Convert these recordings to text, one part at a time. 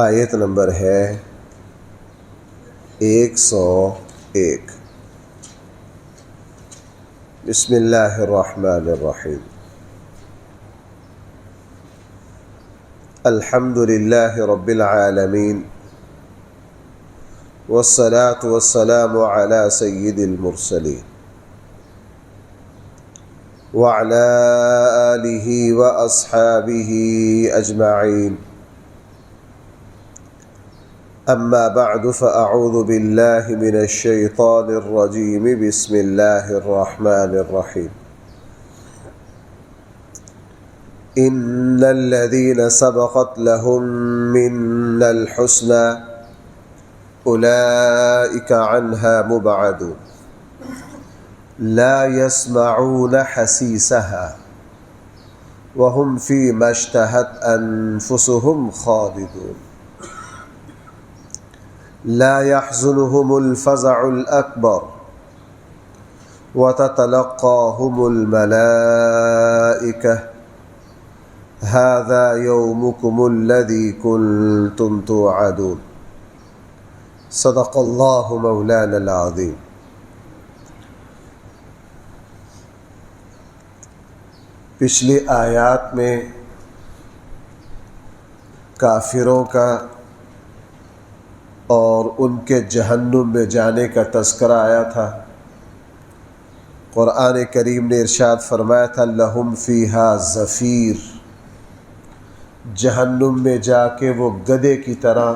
آیت نمبر ہے 101۔ بسم اللہ الرحمن الرحیم۔ الحمد للہ رب العالمین، والصلاة والسلام علی سید المرسلین وعلی آلہ واصحابہ اجمعین، اما بعد فاعوذ باللہ من الشیطان الرجیم، بسم اللہ الرحمن الرحیم۔ ان الذین سبقت لهم منا الحسنى اولئک عنها مبعدون لا يسمعون حسیسها وهم فيما اشتهت انفسهم خالدون لا يحزنهم الفزع الأكبر وتتلقاهم الملائكة هذا يومكم الذي كنتم توعدون۔ صدق الله مولانا العظيم۔ پچھلی آیات میں کافروں کا اور ان کے جہنم میں جانے کا تذکرہ آیا تھا۔ قرآن کریم نے ارشاد فرمایا تھا لہم فیہا زفیر، جہنم میں جا کے وہ گدھے کی طرح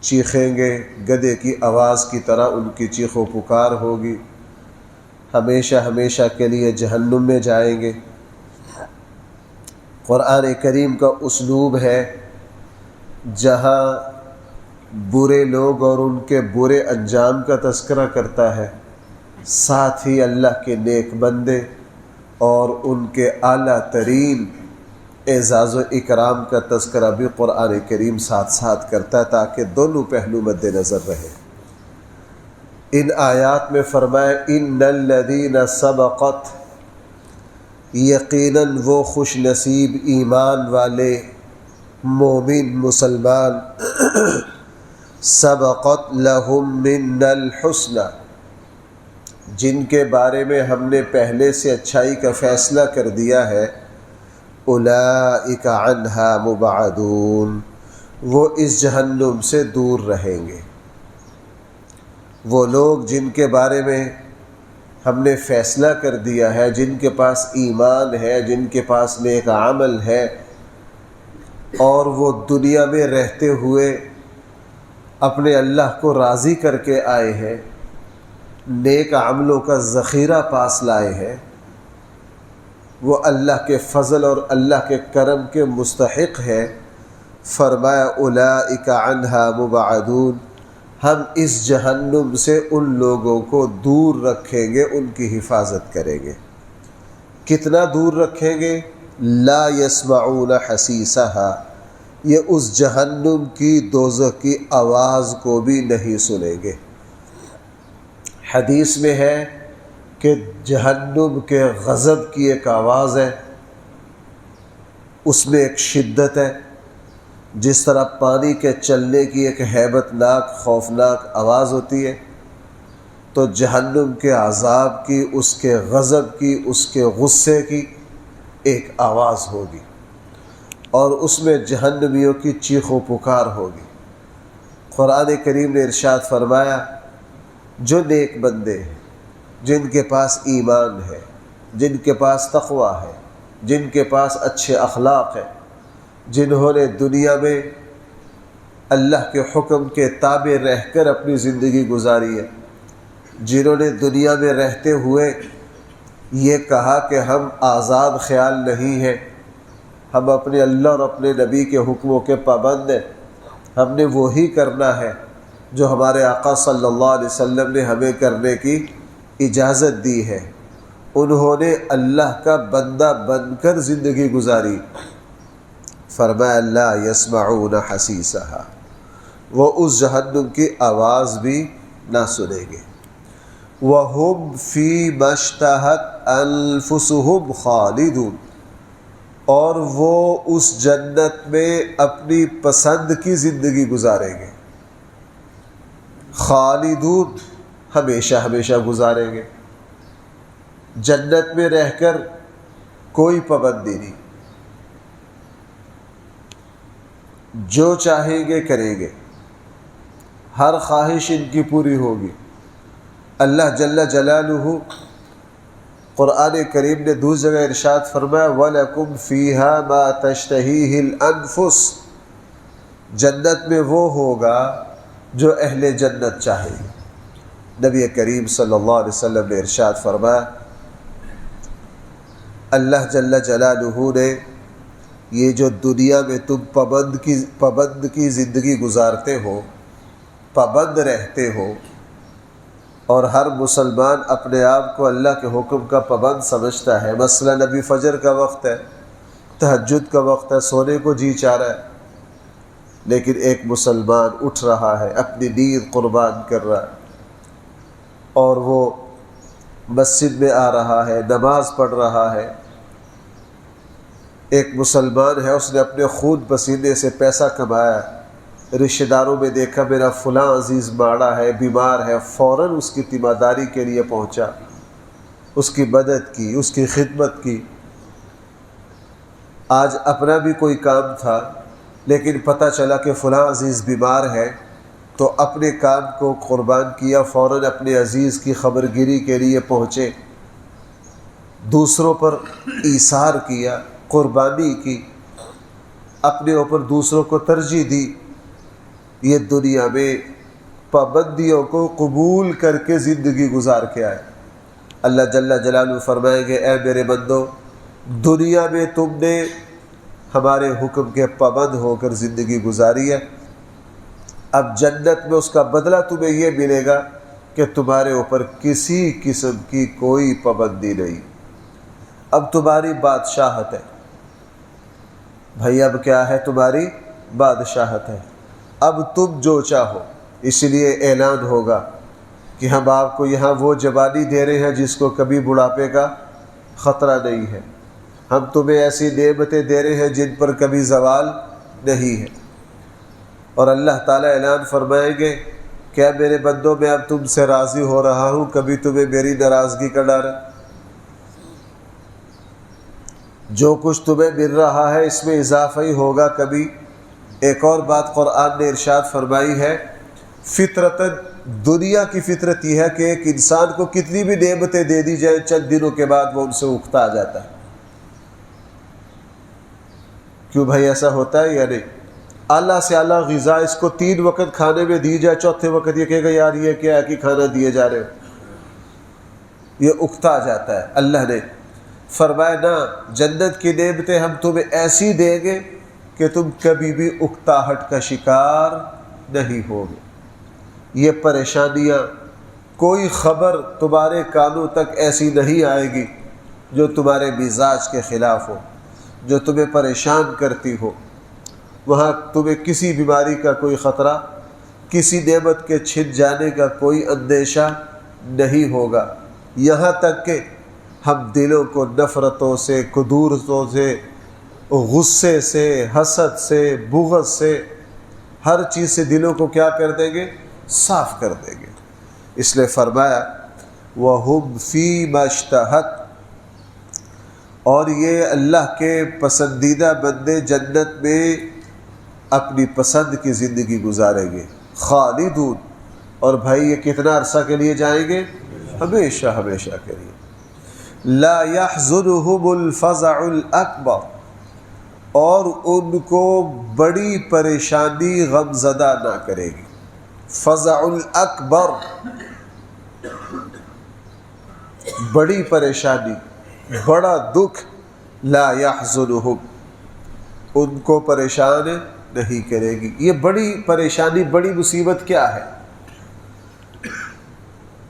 چیخیں گے، گدھے کی آواز کی طرح ان کی چیخ و پکار ہوگی، ہمیشہ ہمیشہ کے لیے جہنم میں جائیں گے۔ قرآن کریم کا اسلوب ہے جہاں برے لوگ اور ان کے برے انجام کا تذکرہ کرتا ہے، ساتھ ہی اللہ کے نیک بندے اور ان کے اعلیٰ ترین اعزاز و اکرام کا تذکرہ بھی قرآن کریم ساتھ ساتھ کرتا ہے تاکہ دونوں پہلو مد نظر رہے۔ ان آیات میں فرمایا ان الذین سبقت، یقیناً وہ خوش نصیب ایمان والے مومن مسلمان، سبقت لہم من الحسنى، جن کے بارے میں ہم نے پہلے سے اچھائی کا فیصلہ کر دیا ہے، اولئک عنہا مبعدون، وہ اس جہنم سے دور رہیں گے۔ وہ لوگ جن کے بارے میں ہم نے فیصلہ کر دیا ہے، جن کے پاس ایمان ہے، جن کے پاس نیک عمل ہے، اور وہ دنیا میں رہتے ہوئے اپنے اللہ کو راضی کر کے آئے ہیں، نیک عملوں کا ذخیرہ پاس لائے ہیں، وہ اللہ کے فضل اور اللہ کے کرم کے مستحق ہے۔ فرمایا اولئک عنہا مبعدون، ہم اس جہنم سے ان لوگوں کو دور رکھیں گے، ان کی حفاظت کریں گے۔ کتنا دور رکھیں گے؟ لا يسمعون حسیسها، یہ اس جہنم کی دوزخ کی آواز کو بھی نہیں سنیں گے۔ حدیث میں ہے کہ جہنم کے غضب کی ایک آواز ہے، اس میں ایک شدت ہے، جس طرح پانی کے چلنے کی ایک ہیبت ناک خوفناک آواز ہوتی ہے، تو جہنم کے عذاب کی، اس کے غضب کی، اس کے غصے کی ایک آواز ہوگی، اور اس میں جہنمیوں کی چیخ و پکار ہوگی۔ قرآن کریم نے ارشاد فرمایا جو نیک بندے ہیں، جن کے پاس ایمان ہے، جن کے پاس تقوی ہے، جن کے پاس اچھے اخلاق ہیں، جنہوں نے دنیا میں اللہ کے حکم کے تابع رہ کر اپنی زندگی گزاری ہے، جنہوں نے دنیا میں رہتے ہوئے یہ کہا کہ ہم آزاد خیال نہیں ہیں، ہم اپنے اللہ اور اپنے نبی کے حکموں کے پابند ہیں، ہم نے وہی کرنا ہے جو ہمارے آقا صلی اللہ علیہ وسلم نے ہمیں کرنے کی اجازت دی ہے، انہوں نے اللہ کا بندہ بن کر زندگی گزاری۔ فرمایا لا يسمعون حسیسها، وہ اس جہنم کی آواز بھی نہ سنیں گے۔ وَهُمْ فِي مَا اشْتَهَتْ أَنفُسُهُمْ خَالِدُونَ، اور وہ اس جنت میں اپنی پسند کی زندگی گزاریں گے، خالدون ہمیشہ ہمیشہ گزاریں گے۔ جنت میں رہ کر کوئی پابندی نہیں، جو چاہیں گے کریں گے، ہر خواہش ان کی پوری ہوگی۔ اللہ جل جلالہ قرآن کریم نے دوسری جگہ ارشاد فرمایا وَلَكُمْ فِيهَا مَا تَشْتَهِيهِ الْأَنفُسُ، جنت میں وہ ہوگا جو اہل جنت چاہے گے۔ نبی کریم صلی اللہ علیہ وسلم نے ارشاد فرمایا اللہ جل جلالہ نے یہ جو دنیا میں تم پابند کی زندگی گزارتے ہو، پابند رہتے ہو، اور ہر مسلمان اپنے آپ کو اللہ کے حکم کا پابند سمجھتا ہے، مثلا ابھی فجر کا وقت ہے، تہجد کا وقت ہے، سونے کو جی چاہ رہا ہے، لیکن ایک مسلمان اٹھ رہا ہے، اپنی نیند قربان کر رہا ہے، اور وہ مسجد میں آ رہا ہے، نماز پڑھ رہا ہے۔ ایک مسلمان ہے، اس نے اپنے خون پسینے سے پیسہ کمایا، رشتہ داروں میں دیکھا میرا فلاں عزیز ماڑا ہے، بیمار ہے، فوراً اس کی تیمارداری کے لیے پہنچا، اس کی مدد کی، اس کی خدمت کی۔ آج اپنا بھی کوئی کام تھا لیکن پتہ چلا کہ فلاں عزیز بیمار ہے، تو اپنے کام کو قربان کیا، فوراً اپنے عزیز کی خبرگیری کے لیے پہنچے، دوسروں پر ایثار کیا، قربانی کی، اپنے اوپر دوسروں کو ترجیح دی۔ یہ دنیا میں پابندیوں کو قبول کر کے زندگی گزار کے آئے۔ اللہ جل جلالہ فرمائیں گے اے میرے بندو، دنیا میں تم نے ہمارے حکم کے پابند ہو کر زندگی گزاری ہے، اب جنت میں اس کا بدلہ تمہیں یہ ملے گا کہ تمہارے اوپر کسی قسم کی کوئی پابندی نہیں، اب تمہاری بادشاہت ہے۔ بھائی اب کیا ہے؟ تمہاری بادشاہت ہے، اب تم جو چاہو۔ اس لیے اعلان ہوگا کہ ہم آپ کو یہاں وہ جوانی دے رہے ہیں جس کو کبھی بڑھاپے کا خطرہ نہیں ہے، ہم تمہیں ایسی نعمتیں دے رہے ہیں جن پر کبھی زوال نہیں ہے۔ اور اللہ تعالیٰ اعلان فرمائیں گے کیا میرے بندوں میں اب تم سے راضی ہو رہا ہوں، کبھی تمہیں میری ناراضگی کا ڈر ہے؟ جو کچھ تمہیں مل رہا ہے اس میں اضافہ ہی ہوگا کبھی۔ ایک اور بات قرآن نے ارشاد فرمائی ہے، فطرتاً دنیا کی فطرت یہ ہے کہ ایک انسان کو کتنی بھی نعمتیں دے دی جائیں، چند دنوں کے بعد وہ ان سے اکتا آ جاتا ہے۔ کیوں بھائی ایسا ہوتا ہے یا نہیں؟ اعلیٰ سے اعلیٰ غذا اس کو 3 وقت کھانے میں دی جائے، چوتھے وقت یہ کہے گا یار یہ کیا ہے کہ کھانا دیے جا رہے ہو، یہ اکتا آ جاتا ہے۔ اللہ نے فرمایا نہ، جنت کی نعمتیں ہم تمہیں ایسی دیں گے کہ تم کبھی بھی اکتاہٹ کا شکار نہیں ہوگے۔ یہ پریشانیاں، کوئی خبر تمہارے کانوں تک ایسی نہیں آئے گی جو تمہارے مزاج کے خلاف ہو، جو تمہیں پریشان کرتی ہو۔ وہاں تمہیں کسی بیماری کا کوئی خطرہ، کسی نعمت کے چھن جانے کا کوئی اندیشہ نہیں ہوگا، یہاں تک کہ ہم دلوں کو نفرتوں سے، کدورتوں سے، غصے سے، حسد سے، بغض سے، ہر چیز سے دلوں کو کیا کر دیں گے؟ صاف کر دیں گے۔ اس لیے فرمایا وَهُمْ فِي مَا اشْتَهَتْ، اور یہ اللہ کے پسندیدہ بندے جنت میں اپنی پسند کی زندگی گزاریں گے، خالدون، اور بھائی یہ کتنا عرصہ کے لیے جائیں گے؟ ہمیشہ ہمیشہ کے لیے۔ لا يحزنهم الفزع الاکبر، اور ان کو بڑی پریشانی غم زدہ نہ کرے گی۔ فزع الاکبر، بڑی پریشانی، بڑا دکھ، لا يحزنهم، ان کو پریشان نہیں کرے گی۔ یہ بڑی پریشانی، بڑی مصیبت کیا ہے؟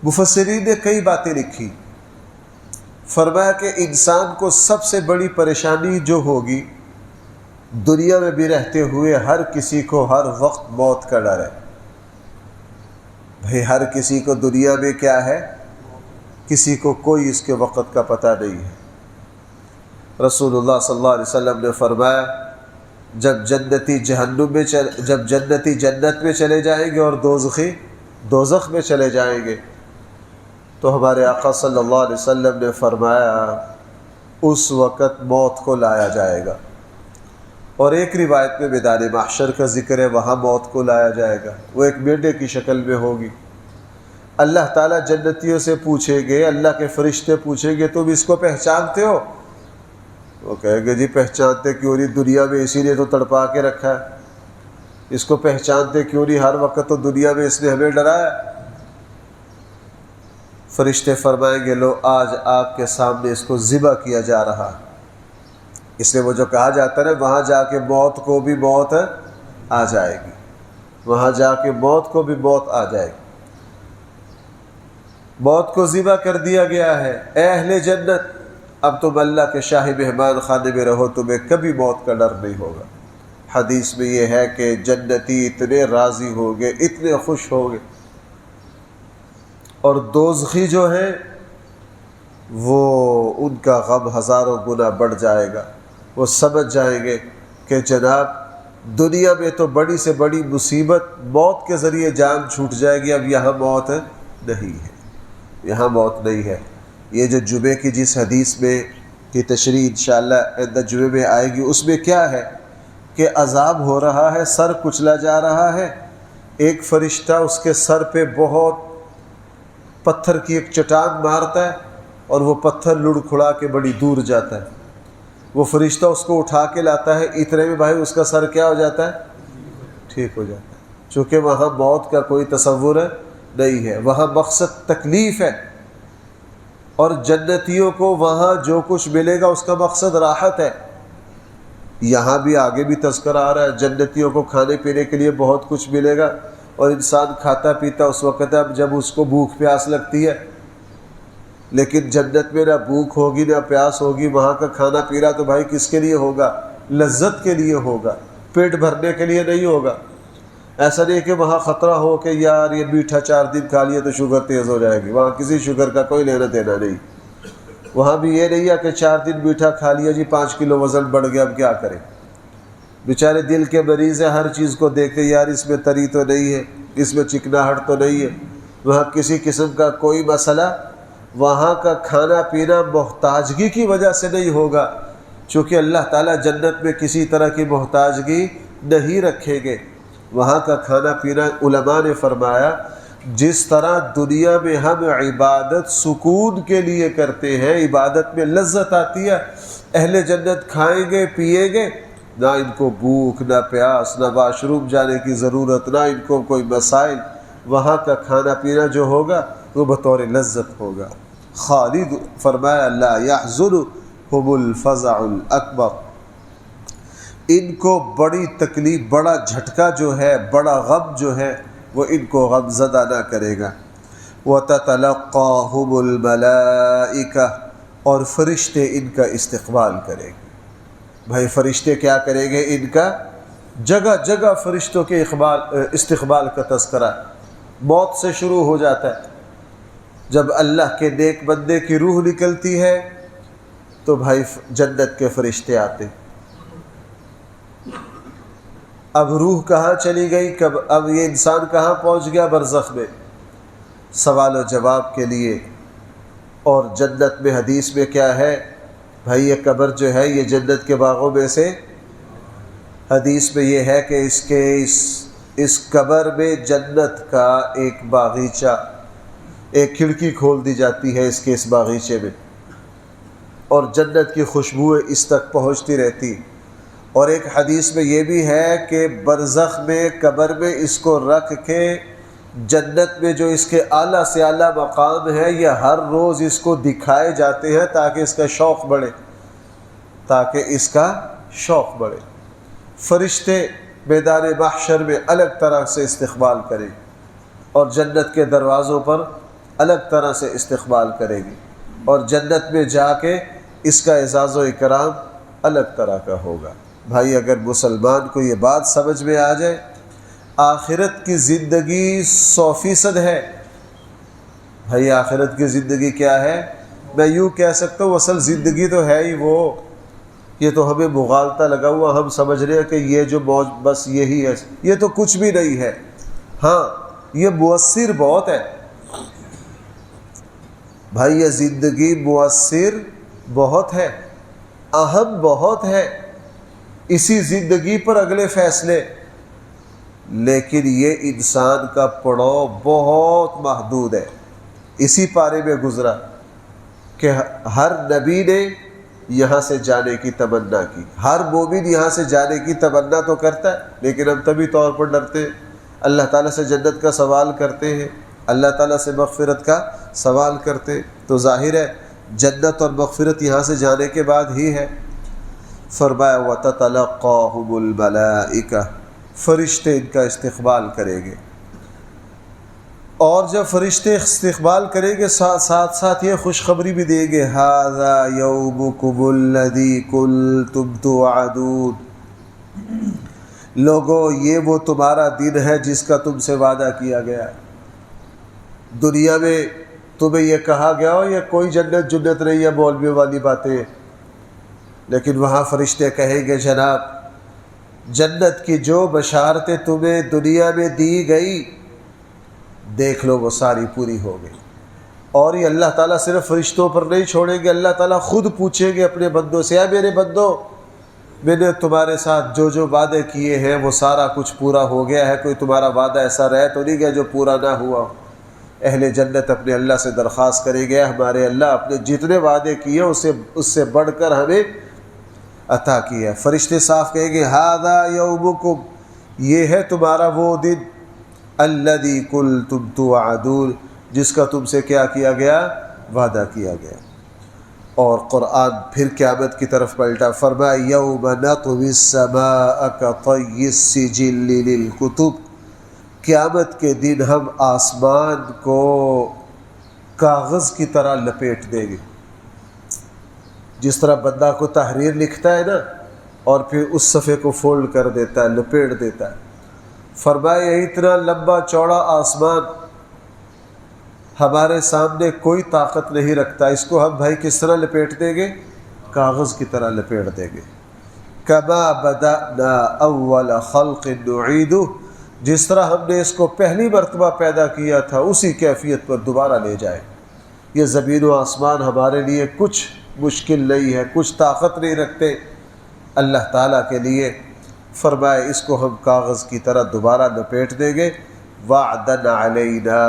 مفسرین نے کئی باتیں لکھی، فرمایا کہ انسان کو سب سے بڑی پریشانی جو ہوگی، دنیا میں بھی رہتے ہوئے ہر کسی کو ہر وقت موت کا ڈر ہے۔ بھئی ہر کسی کو دنیا میں کیا ہے؟ کسی کو کوئی اس کے وقت کا پتہ نہیں ہے۔ رسول اللہ صلی اللہ علیہ وسلم نے فرمایا جب جنتی جنت میں چلے جائیں گے اور دوزخی دوزخ میں چلے جائیں گے تو ہمارے آقا صلی اللہ علیہ وسلم نے فرمایا اس وقت موت کو لایا جائے گا. اور ایک روایت میں میدان محشر کا ذکر ہے، وہاں موت کو لایا جائے گا. وہ ایک مینڈے کی شکل میں ہوگی. اللہ تعالیٰ جنتیوں سے پوچھیں گے، اللہ کے فرشتے پوچھیں گے تم اس کو پہچانتے ہو؟ وہ کہیں گے جی پہچانتے کیوں نہیں، دنیا میں اسی لیے تو تڑپا کے رکھا ہے. اس کو پہچانتے کیوں نہیں، ہر وقت تو دنیا میں اس نے ہمیں ڈرایا. فرشتے فرمائیں گے لو آج آپ کے سامنے اس کو ذبح کیا جا رہا. اس لیے وہ جو کہا جاتا ہے وہاں جا کے موت کو بھی موت آ جائے گی، وہاں جا کے موت کو بھی موت آ جائے گی. موت کو ذبح کر دیا گیا ہے. اے اہل جنت اب تم اللہ کے شاہی مہمان خانے میں رہو، تمہیں کبھی موت کا ڈر نہیں ہوگا. حدیث میں یہ ہے کہ جنتی اتنے راضی ہو گئے، اتنے خوش ہو گئے، اور دوزخی جو ہے وہ ان کا غم ہزاروں گنا بڑھ جائے گا. وہ سمجھ جائیں گے کہ جناب دنیا میں تو بڑی سے بڑی مصیبت موت کے ذریعے جان چھوٹ جائے گی، اب یہاں موت نہیں ہے، یہاں موت نہیں ہے. یہ جو جمعے کی جس حدیث میں کی تشریح انشاءاللہ جمعے میں آئے گی، اس میں کیا ہے کہ عذاب ہو رہا ہے، سر کچلا جا رہا ہے. ایک فرشتہ اس کے سر پہ بہت پتھر کی ایک چٹان مارتا ہے اور وہ پتھر لڑ کھڑا کے بڑی دور جاتا ہے. وہ فرشتہ اس کو اٹھا کے لاتا ہے، اتنے میں بھائی اس کا سر کیا ہو جاتا ہے، ٹھیک ہو جاتا ہے. چونکہ وہاں موت کا کوئی تصور نہیں ہے، وہاں مقصد تکلیف ہے. اور جنتیوں کو وہاں جو کچھ ملے گا اس کا مقصد راحت ہے. یہاں بھی آگے بھی تذکرہ آ رہا ہے جنتیوں کو کھانے پینے کے لیے بہت کچھ ملے گا، اور انسان کھاتا پیتا اس وقت ہے جب اس کو بھوک پیاس لگتی ہے. لیکن جنت میں نہ بھوک ہوگی نہ پیاس ہوگی. وہاں کا کھانا پینا تو بھائی کس کے لیے ہوگا؟ لذت کے لیے ہوگا، پیٹ بھرنے کے لیے نہیں ہوگا. ایسا نہیں کہ وہاں خطرہ ہو کہ یار یہ میٹھا 4 دن کھا لیا تو شوگر تیز ہو جائے گی. وہاں کسی شوگر کا کوئی لینا دینا نہیں. وہاں بھی یہ نہیں ہے کہ 4 دن میٹھا کھا لیا جی 5 کلو وزن بڑھ گیا اب کیا کریں. بیچارے دل کے مریض ہیں، ہر چیز کو دیکھتے یار اس میں تری تو نہیں ہے، اس میں چکناہٹ تو نہیں ہے. وہاں کسی قسم کا کوئی مسئلہ وہاں کا کھانا پینا محتاجگی کی وجہ سے نہیں ہوگا، چونکہ اللہ تعالیٰ جنت میں کسی طرح کی محتاجگی نہیں رکھیں گے. وہاں کا کھانا پینا علماء نے فرمایا جس طرح دنیا میں ہم عبادت سکون کے لیے کرتے ہیں، عبادت میں لذت آتی ہے، اہل جنت کھائیں گے پیئیں گے، نہ ان کو بھوک نہ پیاس نہ واش روم جانے کی ضرورت، نہ ان کو کوئی مسائل. وہاں کا کھانا پینا جو ہوگا وہ بطور لذت ہوگا. خالد فرمایا لا يحزنهم الفزع الاکبر، ان کو بڑی تکلیف، بڑا جھٹکا جو ہے، بڑا غم جو ہے وہ ان کو غم زدہ نہ کرے گا. وتتلقاهم الملائکہ، اور فرشتے ان کا استقبال کریں گے. بھائی فرشتے کیا کریں گے؟ ان کا جگہ جگہ فرشتوں کے استقبال کا تذکرہ موت سے شروع ہو جاتا ہے. جب اللہ کے نیک بندے کی روح نکلتی ہے تو بھائی جنت کے فرشتے آتے. اب روح کہاں چلی گئی، اب یہ انسان کہاں پہنچ گیا؟ برزخ میں، سوال و جواب کے لیے. اور جنت میں حدیث میں کیا ہے بھائی، یہ قبر جو ہے یہ جنت کے باغوں میں سے، حدیث میں یہ ہے کہ اس قبر میں جنت کا ایک باغیچہ، ایک کھڑکی کھول دی جاتی ہے اس باغیچے میں، اور جنت کی خوشبوئیں اس تک پہنچتی رہتی. اور ایک حدیث میں یہ بھی ہے کہ برزخ میں قبر میں اس کو رکھ کے جنت میں جو اس کے اعلیٰ سے اعلیٰ مقام ہے یہ ہر روز اس کو دکھائے جاتے ہیں تاکہ اس کا شوق بڑھے، تاکہ اس کا شوق بڑھے. فرشتے میدان محشر میں الگ طرح سے استقبال کریں اور جنت کے دروازوں پر الگ طرح سے استقبال کریں گے، اور جنت میں جا کے اس کا اعزاز و اکرام الگ طرح کا ہوگا. بھائی اگر مسلمان کو یہ بات سمجھ میں آ جائے آخرت کی زندگی 100% ہے. بھائی آخرت کی زندگی کیا ہے؟ میں یوں کہہ سکتا ہوں اصل زندگی تو ہے ہی وہ یہ تو ہمیں مغالطہ لگا ہوا، ہم سمجھ رہے ہیں کہ یہ جو موج بس یہی ہے، یہ تو کچھ بھی نہیں ہے۔ ہاں یہ مؤثر بہت ہے بھائی، یہ زندگی مؤثر بہت ہے، اہم بہت ہے، اسی زندگی پر اگلے فیصلے، لیکن یہ انسان کا پڑاؤ بہت محدود ہے۔ اسی پارے میں گزرا کہ ہر نبی نے یہاں سے جانے کی تمنا کی، ہر مومن یہاں سے جانے کی تمنا تو کرتا ہے، لیکن ہم طبی طور پر ڈرتے ہیں، اللہ تعالیٰ سے جنت کا سوال کرتے ہیں، اللہ تعالیٰ سے مغفرت کا سوال کرتے ہیں، تو ظاہر ہے جنت اور مغفرت یہاں سے جانے کے بعد ہی ہے۔ فرمایا وَتَتَلَقَّاهُمُ الْمَلَائِكَةُ، فرشتے ان کا استقبال کریں گے، اور جب فرشتے استقبال کریں گے ساتھ ساتھ یہ خوشخبری بھی دیں گے هَذَا يَوْمُكُمُ الَّذِي كُنْتُمْ تُوعَدُونَ، لوگو یہ وہ تمہارا دن ہے جس کا تم سے وعدہ کیا گیا۔ دنیا میں تمہیں یہ کہا گیا ہو یہ کوئی جنت جنت نہیں ہے، مولوی والی باتیں، لیکن وہاں فرشتے کہیں گے جناب جنت کی جو بشارتیں تمہیں دنیا میں دی گئی دیکھ لو وہ ساری پوری ہو گئی۔ اور یہ اللہ تعالیٰ صرف فرشتوں پر نہیں چھوڑیں گے، اللہ تعالیٰ خود پوچھیں گے اپنے بندوں سے، اے میرے بندوں میں نے تمہارے ساتھ جو جو وعدے کیے ہیں وہ سارا کچھ پورا ہو گیا ہے، کوئی تمہارا وعدہ ایسا رہ تو نہیں گیا جو پورا نہ ہوا۔ اہل جنت اپنے اللہ سے درخواست کریں گے ہمارے اللہ اپنے جتنے وعدے کیے اس سے بڑھ کر ہمیں عطا کیا۔ فرشتے صاف کہیں گے ھذا یومکم، یہ ہے تمہارا وہ دن، الذی کنتم توعدون، جس کا تم سے کیا کیا گیا، وعدہ کیا گیا۔ اور قرآن پھر قیامت کی طرف پلٹا، فرمایا یوم نطوی السماء کطی السجل للکتب، قیامت کے دن ہم آسمان کو کاغذ کی طرح لپیٹ دیں گے۔ جس طرح بندہ کو تحریر لکھتا ہے نا اور پھر اس صفحے کو فولڈ کر دیتا ہے، لپیٹ دیتا ہے، فرمایا اتنا لمبا چوڑا آسمان ہمارے سامنے کوئی طاقت نہیں رکھتا، اس کو ہم بھائی کس طرح لپیٹ دیں گے، کاغذ کی طرح لپیٹ دیں گے۔ کما بدأنا اول خلق نعیدہ، جس طرح ہم نے اس کو پہلی مرتبہ پیدا کیا تھا اسی کیفیت پر دوبارہ لے جائے۔ یہ زمین و آسمان ہمارے لیے کچھ مشکل نہیں ہے، کچھ طاقت نہیں رکھتے اللہ تعالیٰ کے لیے۔ فرمائے اس کو ہم کاغذ کی طرح دوبارہ لپیٹ دیں گے۔ وعدن علینا،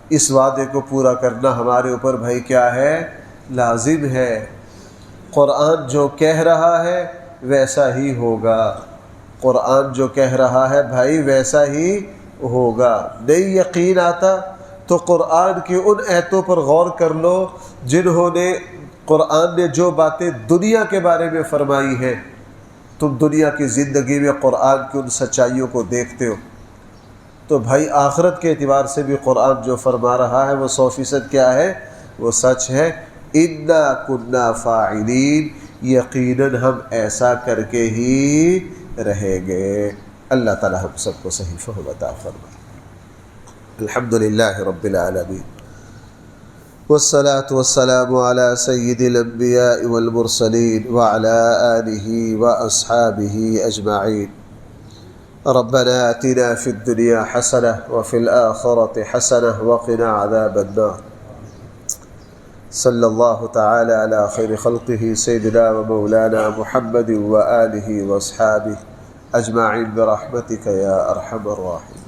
اس وعدے کو پورا کرنا ہمارے اوپر بھائی کیا ہے، لازم ہے۔ قرآن جو کہہ رہا ہے ویسا ہی ہوگا، قرآن جو کہہ رہا ہے بھائی ویسا ہی ہوگا۔ نہیں یقین آتا تو قرآن کی ان آیتوں پر غور کر لو جنہوں نے قرآن نے جو باتیں دنیا کے بارے میں فرمائی ہیں، تم دنیا کی زندگی میں قرآن کی ان سچائیوں کو دیکھتے ہو تو بھائی آخرت کے اعتبار سے بھی قرآن جو فرما رہا ہے وہ 100% کیا ہے، وہ سچ ہے۔ انا کنا فاعلین، یقیناً ہم ایسا کر کے ہی رہیں گے۔ اللہ تعالی ہم سب کو صحیح فہم عطا فرمائے۔ الحمدللہ رب العالمین، والصلاة والسلام على سید الانبیاء والمرسلین وعلى آلہ واصحابہ اجمعین۔ ربنا آتنا في الدنيا حسنة وفي الآخرة حسنة وقنا عذاب النار۔ صلی اللہ تعالی علی خیر خلقہ سیدنا و مولانا محمد و آلہ و اصحابہ اجمعین برحمتک یا ارحم الراحمین۔